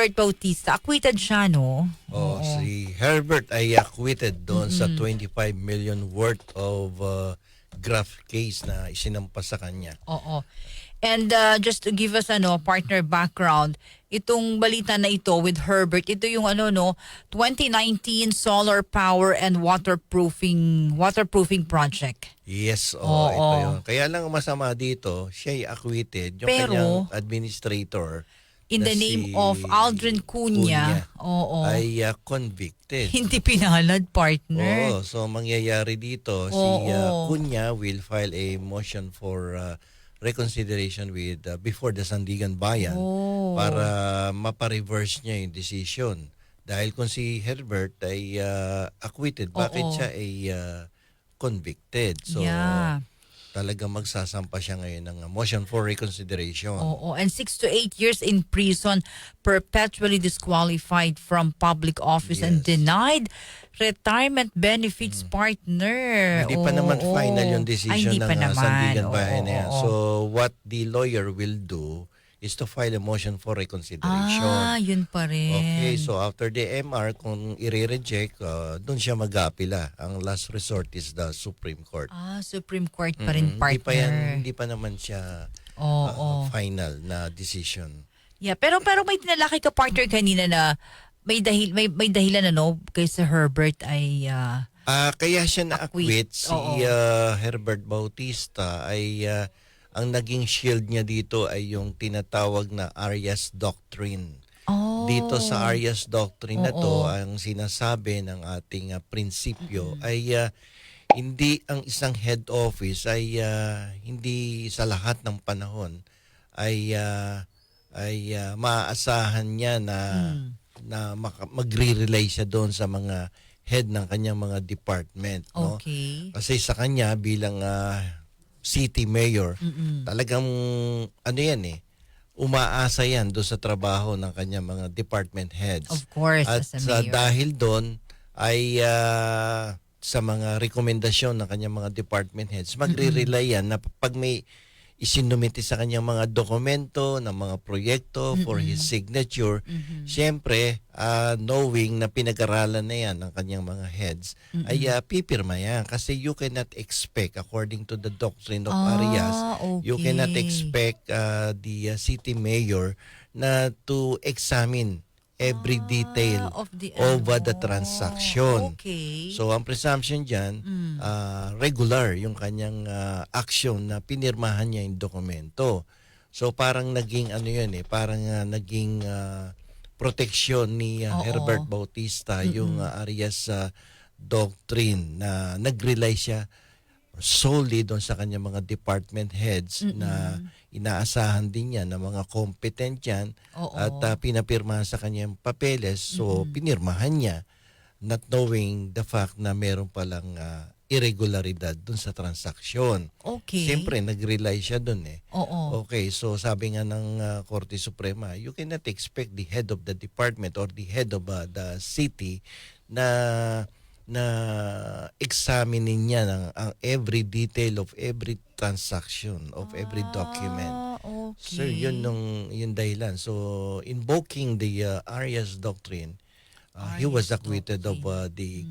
Herbert Bautista, acquitted siya, no? Oh, Oo. si Herbert ay acquitted doon sa 25 million worth of graft case na isinampas sa kanya. Oo. And just to give us partner background, itong balita na ito with Herbert, ito yung 2019 solar power and waterproofing project. Yes, Oo. ito yun. Kaya lang masama dito, siya ay acquitted. Yung Pero, kanyang administrator in na the name si of Aldrin Cunha, oo, ay convicted. hindi pinalad, partner. Oo, so mangyayari dito, si Oo. Cunha will file a motion for reconsideration with before the Sandigan Bayan Oh. para mapa-reverse niya yung decision. Dahil kung si Herbert ay acquitted, bakit Oo. siya ay convicted? So Yeah. talagang magsasampa siya ngayon ng motion for reconsideration. Oo, and 6 to 8 years in prison, perpetually disqualified from public office and Yes. denied retirement benefits, partner. Hindi pa naman Oo. final yung Ay, decision hindi ng pa naman. Sandigan Oo, Bayan na yan. oo. So what the lawyer will do is to file a motion for reconsideration. Yun pa rin. Okay, so after the MR, kung i-reject, doon siya mag-apila. Ang last resort is the Supreme Court. Supreme Court pa rin, partner. Hindi pa naman siya Oo. final na decision. Yeah, pero may tinalaki ka, partner, kanina na may dahilan kay Sir Herbert ay Kaya siya na-acquit si Oo. Herbert Bautista ay ang naging shield niya dito ay yung tinatawag na Arias Doctrine. Dito sa Arias Doctrine na to, ang sinasabi ng ating prinsipyo ay hindi ang isang head office ay hindi sa lahat ng panahon ay maaasahan niya na magre-rely siya doon sa mga head ng kanyang mga department, no? okay. Kasi sa kanya bilang city mayor, talagang umaasa yan doon sa trabaho ng kanyang mga department heads. Of course, At as a mayor. dahil doon ay sa mga rekomendasyon ng kanyang mga department heads, magre-rely yan na pag may isinumite sa kanyang mga dokumento, ng mga proyekto for his signature, siyempre, knowing na pinag-aralan na yan ng kanyang mga heads, ay pipirma yan. Kasi you cannot expect, according to the doctrine of Arias, you okay. cannot expect the city mayor na to examine every detail of the transaction. Okay. So ang presumption dyan, regular yung kanyang action na pinirmahan niya yung dokumento. So parang naging parang naging proteksyon ni Herbert Bautista yung Arias Doctrine na nag-rely siya solely doon sa kanyang mga department heads na inaasahan din niya na mga competent yan at pinapirmahan sa kanyang papeles. So pinirmahan niya not knowing the fact na meron palang irregularidad doon sa transaksyon. Okay. Siyempre, nag-rely siya doon Oo. Okay, so sabi nga ng Korte Suprema, you cannot expect the head of the department or the head of the city na examinin niya ang every detail of every transaction, of every document. Okay. So yun yung dahilan. So invoking the Arias Doctrine, he was acquitted of the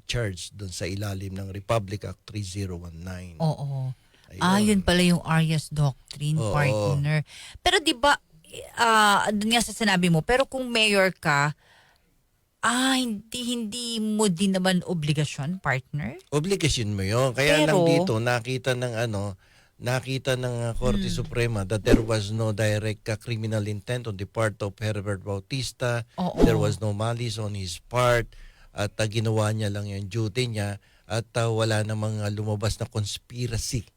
charge dun sa ilalim ng Republic Act 3019. Oo. Ayun. Yun pala yung Arias Doctrine, Oo. partner. Pero di ba, dun nga sa sinabi mo, pero kung mayor ka, hindi mo din naman obligasyon, partner? Obligasyon mo yun. Kaya lang Pero- dito, nakita ng Korte Suprema that there was no direct criminal intent on the part of Herbert Bautista. Oo. There was no malice on his part. At ginawa niya lang yung duty niya. At wala namang lumabas na conspiracy.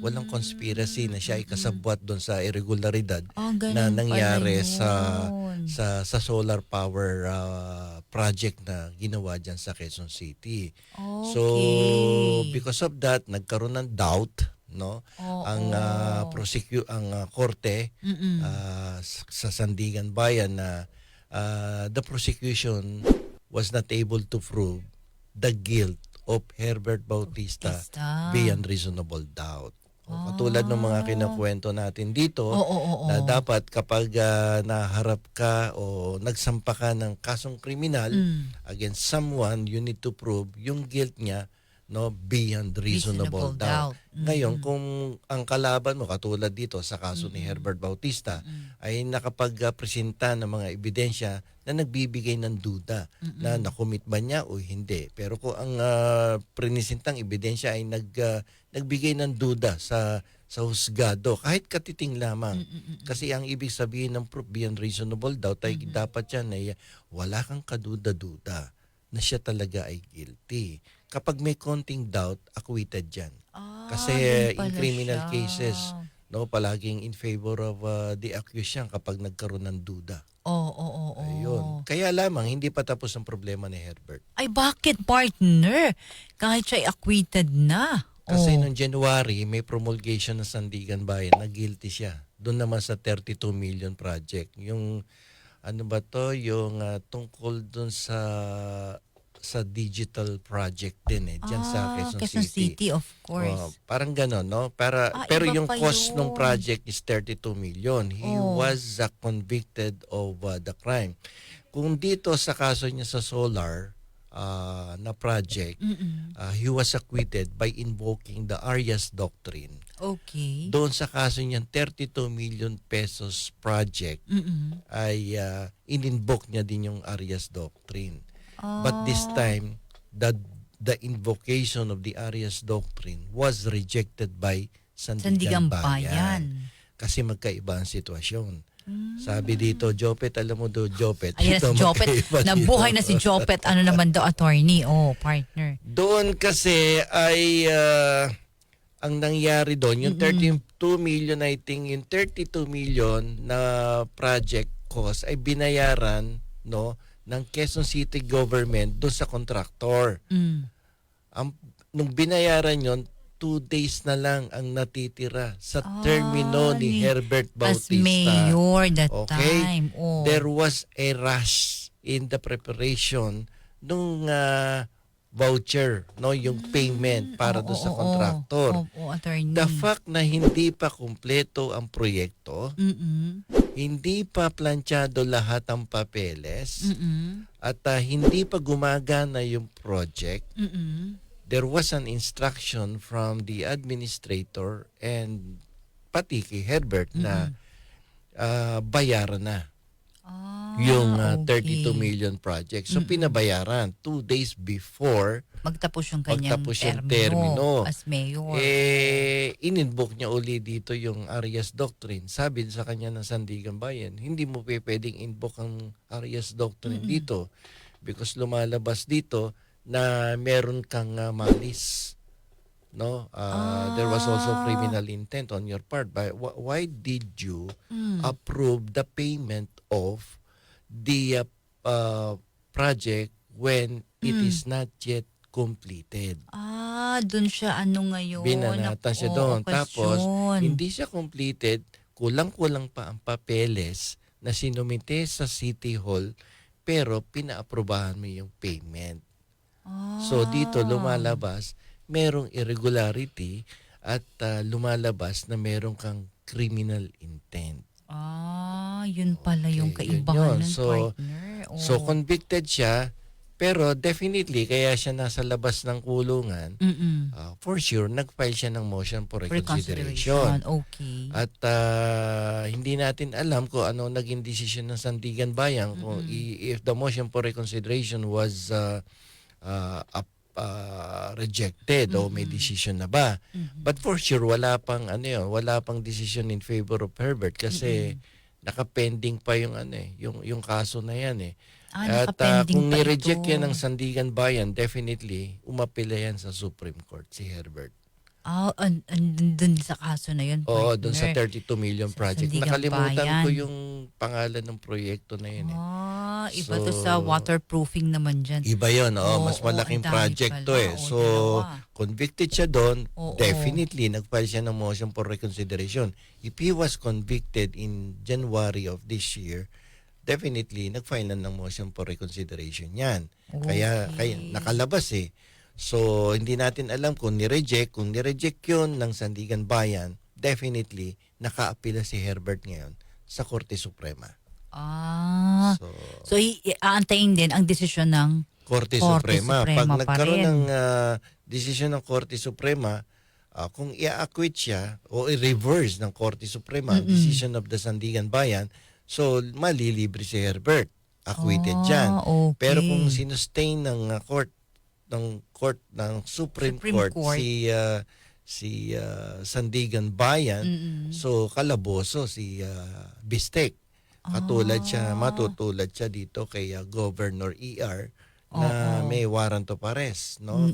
Walang conspiracy na siya ay kasabwat doon sa irregularidad Ganun na nangyari pala yun. sa solar power project na ginawa dyan sa Quezon City. Okay. So because of that, nagkaroon ng doubt, no? Oo. Ang korte sa Sandigan Bayan na the prosecution was not able to prove the guilt of Herbert Bautista beyond reasonable doubt. Katulad ng mga kinukuwento natin dito, Oo, oo, oo. na dapat kapag naharap ka o nagsampa ka ng kasong kriminal against someone, you need to prove yung guilt niya, no, beyond reasonable doubt. Ngayon, kung ang kalaban mo, katulad dito sa kaso ni Herbert Bautista, ay nakapag-presenta ng mga ebidensya na nagbibigay ng duda na nakumit ba niya o hindi. Pero kung ang prinisintang ebidensya ay nagbigay ng duda sa husgado, kahit katiting lamang. Kasi ang ibig sabihin ng proof beyond reasonable doubt ay dapat yan ay wala kang kaduda-duda na siya talaga ay guilty. Kapag may konting doubt, acquitted yan. Kasi Yun pala in criminal siya. cases, no, palaging in favor of the accused yan kapag nagkaroon ng duda. Oo. Ayun. Kaya lamang, hindi pa tapos ang problema ni Herbert. Ay, bakit, partner? Kahit siya'y acquitted na. Kasi noong January, may promulgation ng Sandigan Bayan na guilty siya. Doon naman sa 32 million project. Yung, ano ba to? Yung tungkol doon sa digital project din diyan sa Quezon City. Of course. Parang gano'n, no? Pero iba yung pa cost yun. ng project is 32 million. He was convicted of the crime. Kung dito sa kaso niya sa solar na project, he was acquitted by invoking the Arias Doctrine. Okay. Doon sa kaso niyang 32 million pesos project, ay in-invoke niya din yung Arias Doctrine. But this time, the invocation of the Arias Doctrine was rejected by Sandigan Bayan. Kasi magkaiba ang sitwasyon. Sabi dito, Jopet, alam mo do, Jopet. Ayan ito si Jopet. magkaiba dito. Nabuhay na si Jopet. Ano naman daw, attorney? Partner. Doon kasi ay ang nangyari doon, yung 32 million, I think, yung 32 million na project cost ay binayaran, no, ng Quezon City government doon sa contractor. Nung binayaran yon, 2 days na lang ang natitira sa termino ni Herbert Bautista. As mayor that Okay? time. There was a rush in the preparation nung voucher, no, yung payment para doon sa contractor. Attorney. The fact na hindi pa kumpleto ang proyekto, hindi pa planchado lahat ang papeles, at hindi pa gumagana yung project, there was an instruction from the administrator and pati kay Herbert na bayaran na yung 32 million project. So pinabayaran 2 days before magtapos yung kanyang termino. as mayor. In-invoke niya uli dito yung Arias Doctrine. Sabi sa kanya ng Sandigan Bayan, hindi mo pwedeng invoke ang Arias Doctrine dito because lumalabas dito na meron kang malis. No, there was also criminal intent on your part. But why did you approve the payment of the project when it is not yet completed? Dun siya ngayon. Binanatan siya doon. Tapos, hindi siya completed, kulang-kulang pa ang papeles na sinumite sa City Hall, pero pinaaprubahan mo yung payment. So, dito lumalabas, merong irregularity at lumalabas na merong kang criminal intent. Yun pala yung Okay, kaibahan yun. ng partner. So, convicted siya, pero definitely, kaya siya nasa labas ng kulungan, for sure, nag-file siya ng motion for reconsideration. Okay. At hindi natin alam kung ano naging desisyon ng Sandigan Bayan, kung if the motion for reconsideration was rejected o may decision na ba. But for sure, wala pang decision in favor of Herbert kasi nakapending pa yung yung kaso na yan At nakapending kung pa ni-reject ito. yan ng Sandigan Bayan, definitely umapila yan sa Supreme Court si Herbert. Dun sa kaso na yun, Oo, partner. doon sa 32 million Sa project. Sandigan Nakalimutan Bayan. ko yung pangalan ng proyekto na yun Iba to sa waterproofing naman dyan. Iba yun, mas Oo, malaking ang dami project to pala. So, Dalawa. convicted siya doon, Oo. definitely nag-file siya ng motion for reconsideration. If he was convicted in January of this year, definitely nag-file na ng motion for reconsideration yan. Kaya nakalabas So, hindi natin alam kung ni-reject. Kung ni-reject yun ng Sandigan Bayan, definitely, naka-apila si Herbert ngayon sa Korte Suprema. Ah. So, So, aantayin din ang desisyon ng Korte Korte Suprema. Suprema Pag pa nagkaroon rin. ng desisyon ng Korte Suprema, kung i-acquit siya o i-reverse ng Korte Suprema ang decision of the Sandigan Bayan, so malilibre si Herbert. Acquitted dyan. Okay. Pero kung sinustain ng Supreme Court, Court. si Sandigan Bayan, so kalaboso si Bistek. Matutulad siya dito kay Governor ER na may warrant of arrest, no?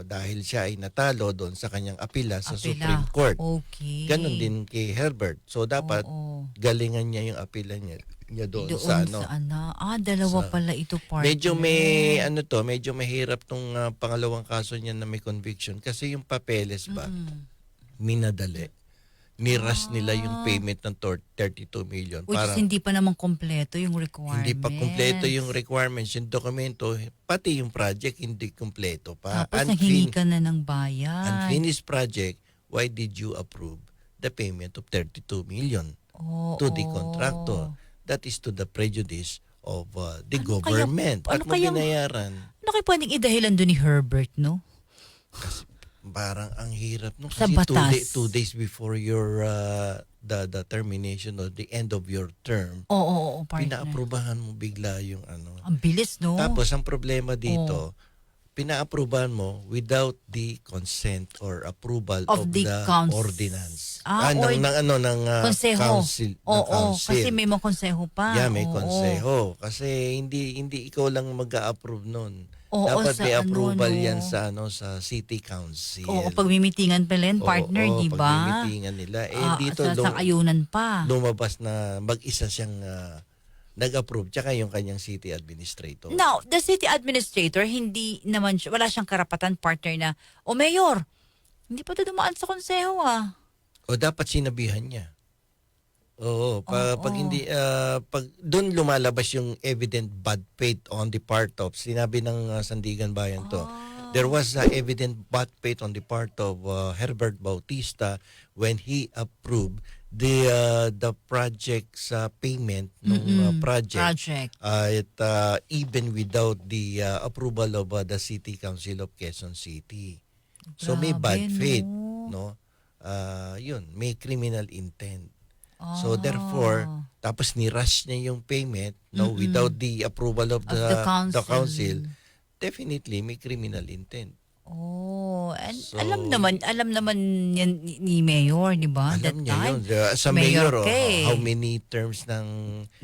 Dahil siya ay natalo doon sa kanyang apila sa Supreme Court. Okay. Ganon din kay Herbert. So dapat Oo. galingan niya yung apila niya doon sa ano. Dalawa pala ito, partner. Medyo mahirap tong pangalawang kaso niya na may conviction kasi yung papeles ba minadali. Niras nila yung payment ng 32 million. Which is hindi pa naman kompleto yung requirements. Hindi pa kompleto yung requirements, yung dokumento, pati yung project hindi kompleto pa. Tapos nanghingi ka na ng bayan. Unfinished project, why did you approve the payment of 32 million to the contractor? That is to the prejudice of the government. At mo binayaran. Ano kayo pwedeng idahilan doon ni Herbert, no? Kasi parang ang hirap no Sa kasi batas. 2 days before your the termination or the end of your term, Oo, partner. pinaaprubahan mo bigla yung ano. Ang bilis, no? Tapos ang problema dito, pinaaprubahan mo without the consent or approval of the ordinance. ng konseho. council. Kasi may mga konseho pa. Yeah, may konseho. Kasi hindi ikaw lang mag-a-approve nun. Oo, Dapat sa may approval ano, no? yan sa city council. Oo, pagmimitingan pa rin, partner, di ba? Pagmimitingan nila. Dito sa ayunan pa. lumabas na mag-isa siyang nag-approve tsaka yung kanyang city administrator. Now, the city administrator, hindi naman siya, wala siyang karapatan, partner, na, mayor, hindi pa ito dumaan sa konseho, O dapat sinabihan niya. Oo, pag hindi pag doon lumalabas yung evident bad faith on the part of sinabi ng Sandigan Bayan to. There was evident bad faith on the part of Herbert Bautista when he approved the project's payment ng project. Even without the approval of the City Council of Quezon City. So may bad faith, no? Yun, may criminal intent. So therefore, tapos ni-rush niya yung payment without the approval of the council, definitely may criminal intent. And So, alam naman yan ni Mayor, di ba? Alam That niya time. yun. Sa mayor, Kay. how many terms ng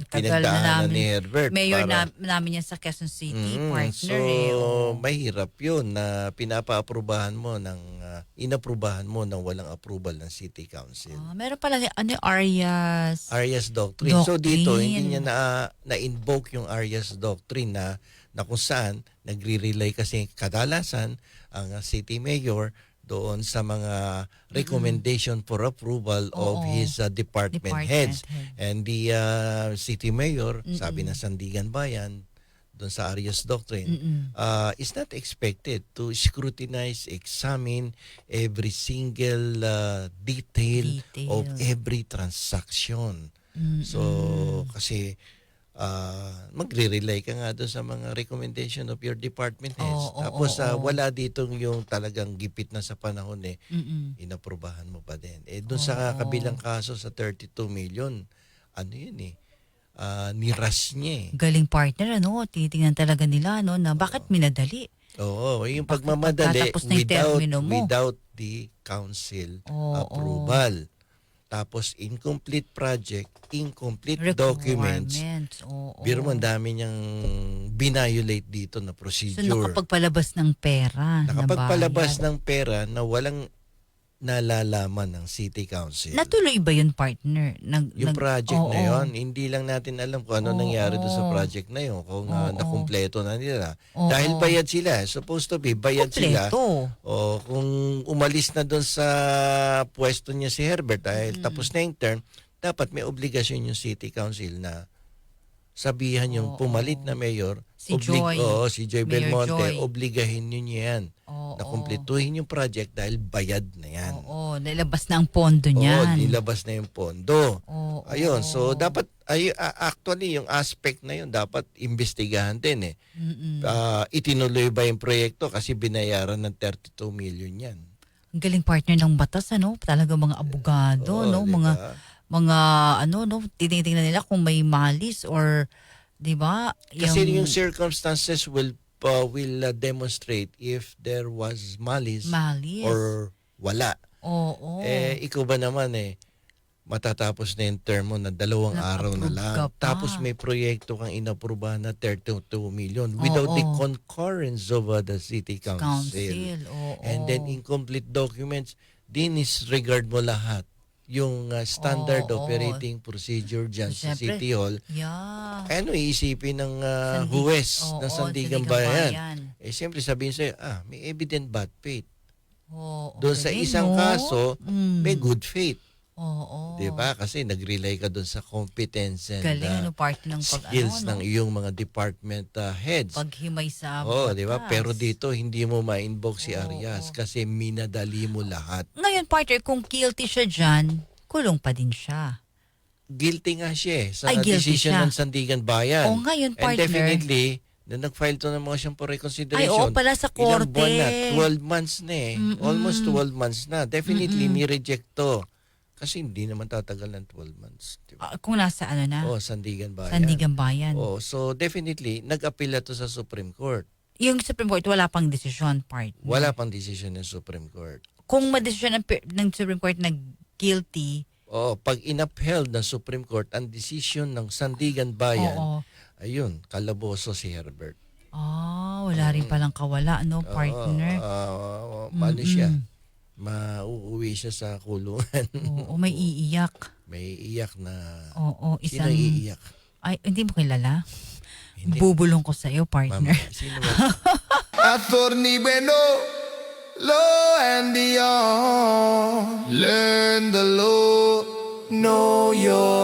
Tagal na pinagdaanan namin. ni Herbert? Mayor para- namin yan sa Quezon City, So, partner. mahirap yun na pinapa-aprubahan mo inaprubahan mo ng walang approval ng City Council. Meron pala Arias. Arias Doctrine. So dito, Doctrine. hindi niya na-invoke yung Arias Doctrine na kung saan nagre-rely kasi kadalasan ang city mayor doon sa mga recommendation for approval of his department heads. And the city mayor, sabi ng Sandigan Bayan, doon sa Arias Doctrine, is not expected to scrutinize, examine every single detail of every transaction. So, kasi magre-rely ka nga doon sa mga recommendation of your department heads. Tapos wala ditong yung talagang gipit na sa panahon inaprubahan mo pa din. Doon sa kabilang kaso sa 32 million, ano yun niras niya Galing, partner, titingnan talaga nila, na bakit minadali? Oo, yung pagmamadali pagkatapos na yung termino mo? without the council approval. Tapos incomplete project, incomplete documents. Biro mo, ang dami niyang binayolate dito na procedure. So nakapagpalabas ng pera. Nakapagpalabas ng pera na walang nalalaman ng City Council. Natuloy ba yun, partner? Yung project na yun, hindi lang natin alam kung ano nangyari doon sa project na yun. Kung nakumpleto na nila. Dahil bayad sila. Supposed to be, bayad sila. O kung umalis na doon sa pwesto niya si Herbert dahil tapos na yung term, dapat may obligasyon yung City Council na sabihan yung pumalit na mayor, Si Joy. si Joy Mayor Belmonte, Joy. obligahin nyo yan Oo. na kumpletuhin yung project dahil bayad na yan. Oo, nilabas na ang pondo Oo, niyan. nilabas na yung pondo. Oo. Ayun, so dapat actually yung aspect na yun dapat imbestigahan din eh. Itinuloy ba yung proyekto kasi binayaran ng 32 million yan. Ang galing partner ng batas, ano? Talaga mga abogado, Oo, no? diba? Mga ano, no? Tinitingnan nila kung may malis or, di ba? Kasi yung circumstances will demonstrate if there was malice malis. or wala. Oo. Ikaw ba naman matatapos na yung term mo na 2 araw na Nag-approve lang. ka pa. Tapos may proyekto kang inaprubahan na 32 million without the concurrence of the city council. Oo. And then incomplete documents, dinisregard mo lahat yung standard Oo. operating procedure dyan sa Siyempre, City Hall. Yeah. Ano iisipin ng huwes ng Sandigan Bayan? Siyempre sabihin sa'yo, may evident bad faith. Doon sa galing, isang no? kaso, may good faith. Oo. Diba? Kasi nag-rely ka doon sa competence and Galing, part ng skills ng iyong mga department heads. paghimay sa Diba? batas. Pero dito, hindi mo ma-invoke si Arias kasi minadali mo lahat. Ngayon, partner, kung guilty siya dyan, kulong pa din siya. Guilty nga siya sa Ay, guilty decision siya. ng Sandigan Bayan. O ngayon, And partner. definitely, na nag-file to ng motion for reconsideration. Ay, oo pala sa korte. Ilang buwan na? 12 months na Almost 12 months na. Definitely, ni-reject to. Kasi hindi naman tatagal ng 12 months. Diba? Kung nasa ano na? Sandigan Bayan. Sandigan Bayan. So definitely, nag-appeal to sa Supreme Court. Yung Supreme Court, wala pang desisyon, partner. Wala pang decision ng Supreme Court. Kung madesisyon ng Supreme Court na guilty, Pag in-upheld ng Supreme Court ang decision ng Sandigan Bayan, ayun, kalaboso si Herbert. wala rin palang kawala, no, partner? Ano siya? Mauuwi siya sa kulungan. Oo, may iiyak. May iiyak na... Isang... Sino iiyak? Ay, hindi mo kilala? Hindi. Bubulong ko sa'yo, partner. Mama, sino ba? Attorney Beno, law and beyond. Learn the law, know your